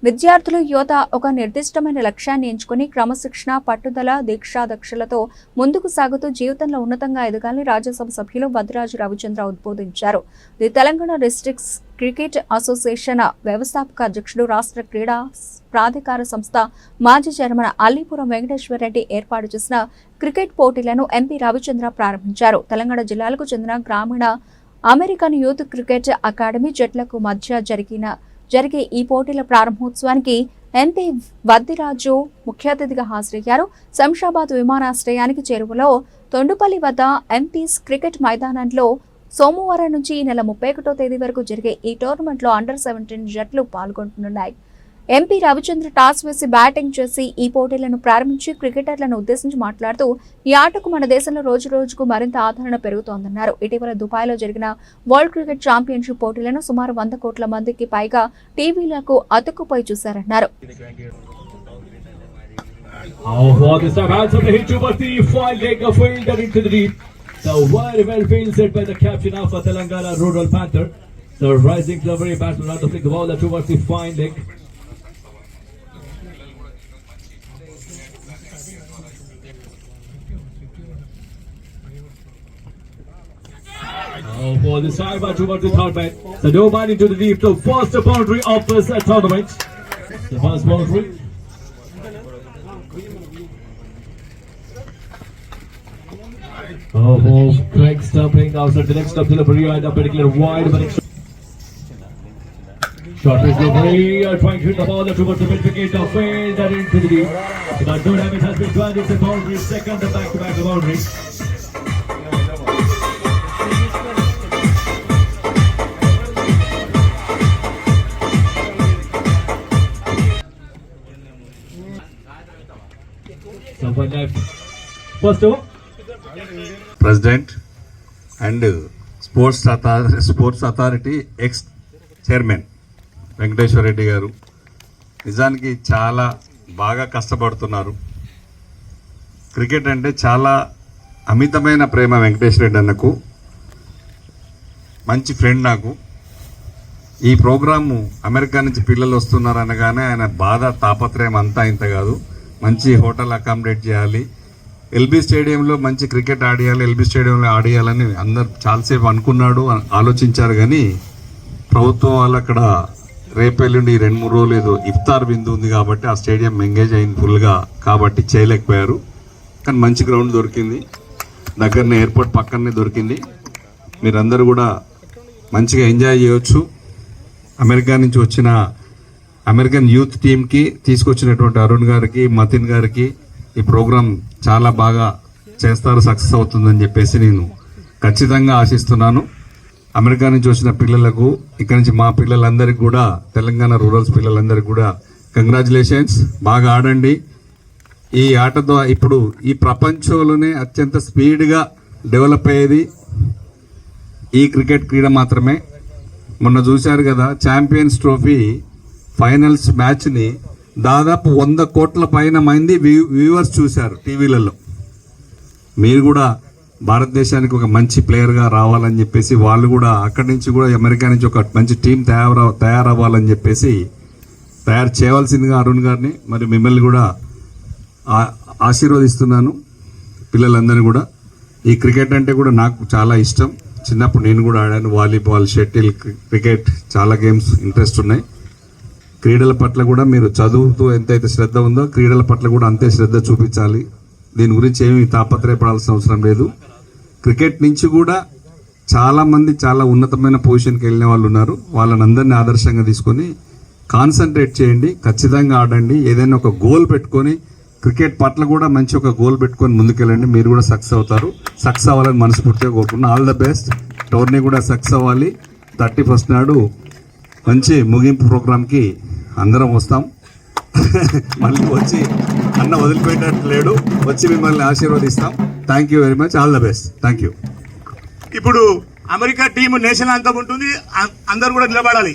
విద్యార్థులు యువత ఒక నిర్దిష్టమైన లక్ష్యాన్ని ఎంచుకుని క్రమశిక్షణ, పట్టుదల, దీక్షాదక్షలతో ముందుకు సాగుతూ జీవితంలో ఉన్నతంగా ఎదగాలని రాజ్యసభ సభ్యులు వద్దిరాజు రవిచంద్ర ఉద్బోధించారు. The Telangana districts cricket association వ్యవస్థాపక అధ్యక్షుడు, రాష్ట్ర క్రీడా ప్రాధికార సంస్థ మాజీ చైర్మన్ అల్లీపురం వెంకటేశ్వరరెడ్డి ఏర్పాటు చేసిన క్రికెట్ పోటీలను ఎంపీ రవిచంద్ర ప్రారంభించారు. తెలంగాణ జిల్లాలకు చెందిన గ్రామీణ అమెరికన్ యూత్ క్రికెట్ అకాడమీ జట్లకు మధ్య జరిగే ఈ పోటీల ప్రారంభోత్సవానికి ఎంపీ వద్దిరాజు ముఖ్య అతిథిగా హాజరయ్యారు. శంషాబాద్ విమానాశ్రయానికి చేరువలో తొండుపల్లి వద్ద ఎంపీస్ క్రికెట్ మైదానంలో సోమవారం నుంచి ఈ నెల 31వ తేదీ వరకు జరిగే ఈ టోర్నమెంట్లో అండర్-17 జట్లు పాల్గొంటున్నాయి. ఎంపీ రవిచంద్ర టాస్ వేసి బ్యాటింగ్ చేసి ఈ పోటీలను ప్రారంభించి క్రికెటర్లను ఉద్దేశించి మాట్లాడుతూ ఈ ఆటకు మన దేశంలో రోజు రోజుకు మరింత ఆదరణ పెరుగుతోందన్నారు. ఇటీవల దుబాయ్లో జరిగిన వరల్డ్ క్రికెట్ ఛాంపియన్షిప్ పోటీలను సుమారు 100 కోట్ల మందికి పైగా టీవీలకు అతుక్కుపోయి చూశారన్నారు. For the side by towards the third man. So no man into the deep. The first boundary of this tournament. The first boundary. Craig stumping outside the next up delivery and a particular wide but short is delivery, trying to hit the ball towards the mid wicket of failed that into the deep. But no damage has been done. It's a boundary, second back-to-back boundary. President and Sports Authority ex-chairman Venkateswara Reddy గారు నిజానికి చాలా బాగా కష్టపడుతున్నారు. Cricket అంటే చాలా అమితమైన ప్రేమ వెంకటేశ్వర రెడ్డి అన్నకు, మంచి ఫ్రెండ్ నాకు. ఈ ప్రోగ్రాము అమెరికా నుంచి పిల్లలు వస్తున్నారు అనగానే ఆయన బాధ తాపత్రయం అంతా ఇంత కాదు. మంచి హోటల్ అకామిడేట్ చేయాలి, ఎల్బీ స్టేడియంలో మంచి క్రికెట్ ఆడియాలి, ఎల్బీ స్టేడియంలో ఆడియాలని అందరు చాలాసేపు అనుకున్నాడు, ఆలోచించారు. కానీ ప్రభుత్వం వాళ్ళు అక్కడ రేపెల్లుండి 2-3 రోజులు ఏదో ఇఫ్తార్ బిందు ఉంది కాబట్టి ఆ స్టేడియం ఎంగేజ్ అయింది ఫుల్గా, కాబట్టి చేయలేకపోయారు. కానీ మంచి గ్రౌండ్ దొరికింది, దగ్గరనే ఎయిర్పోర్ట్ పక్కనే దొరికింది. మీరందరూ కూడా మంచిగా ఎంజాయ్ చేయవచ్చు. అమెరికా నుంచి వచ్చిన అమెరికన్ యూత్ టీంకి తీసుకొచ్చినటువంటి అరుణ్ గారికి, మతిన్ గారికి ఈ ప్రోగ్రాం చాలా బాగా చేస్తారు, సక్సెస్ అవుతుందని చెప్పేసి నేను ఖచ్చితంగా ఆశిస్తున్నాను. అమెరికా నుంచి వచ్చిన పిల్లలకు, ఇక్కడి నుంచి మా పిల్లలందరికీ కూడా, తెలంగాణ రూరల్స్ పిల్లలందరికీ కూడా కంగ్రాచులేషన్స్. బాగా ఆడండి. ఈ ఆటతో ఇప్పుడు ఈ ప్రపంచంలోనే అత్యంత స్పీడ్గా డెవలప్ అయ్యేది ఈ క్రికెట్ క్రీడ మాత్రమే. మొన్న చూశారు కదా, ఛాంపియన్స్ ట్రోఫీ ఫైనల్స్ మ్యాచ్ని దాదాపు 100 కోట్ల పైన మంది వ్యూవర్స్ చూశారు టీవీలలో. మీరు కూడా భారతదేశానికి ఒక మంచి ప్లేయర్గా రావాలని చెప్పేసి, వాళ్ళు కూడా అక్కడి నుంచి కూడా అమెరికా నుంచి ఒక మంచి టీం తయారవ్వాలని చెప్పేసి తయారు చేయవలసిందిగా అరుణ్ గారిని మరి మిమ్మల్ని కూడా ఆశీర్వదిస్తున్నాను. పిల్లలందరినీ కూడా ఈ క్రికెట్ అంటే కూడా నాకు చాలా ఇష్టం. చిన్నప్పుడు నేను కూడా ఆడాను, వాలీబాల్, షటిల్, క్రికెట్, చాలా గేమ్స్ ఇంట్రెస్ట్ ఉన్నాయి. క్రీడల పట్ల కూడా మీరు చదువుతూ ఎంతైతే శ్రద్ధ ఉందో క్రీడల పట్ల కూడా అంతే శ్రద్ధ చూపించాలి. దీని గురించి ఏమీ తాపత్రయపడాల్సిన అవసరం లేదు. క్రికెట్ నుంచి కూడా చాలామంది చాలా ఉన్నతమైన పొజిషన్కి వెళ్ళిన వాళ్ళు ఉన్నారు. వాళ్ళని అందరినీ ఆదర్శంగా తీసుకొని కాన్సన్ట్రేట్ చేయండి, ఖచ్చితంగా ఆడండి. ఏదైనా ఒక గోల్ పెట్టుకొని క్రికెట్ పట్ల కూడా మంచి ఒక గోల్ పెట్టుకొని ముందుకెళ్ళండి. మీరు కూడా సక్సెస్ అవుతారు. సక్సెస్ అవ్వాలని మనస్ఫూర్తిగా కోరుకున్నాను. All the best. టోర్నీ కూడా సక్సెస్ అవ్వాలి. 31st నాడు మంచి ముగింపు ప్రోగ్రామ్కి అందరం వస్తాం. మళ్ళీ వచ్చి అన్న వదిలిపెట్టేట్టు లేడు, వచ్చి మిమ్మల్ని ఆశీర్వదిస్తాం. Thank you very much. All the best. Thank you. ఇప్పుడు అమెరికా టీం నేషనల్ అంతం ఉంటుంది, అందరూ కూడా నిలబడాలి.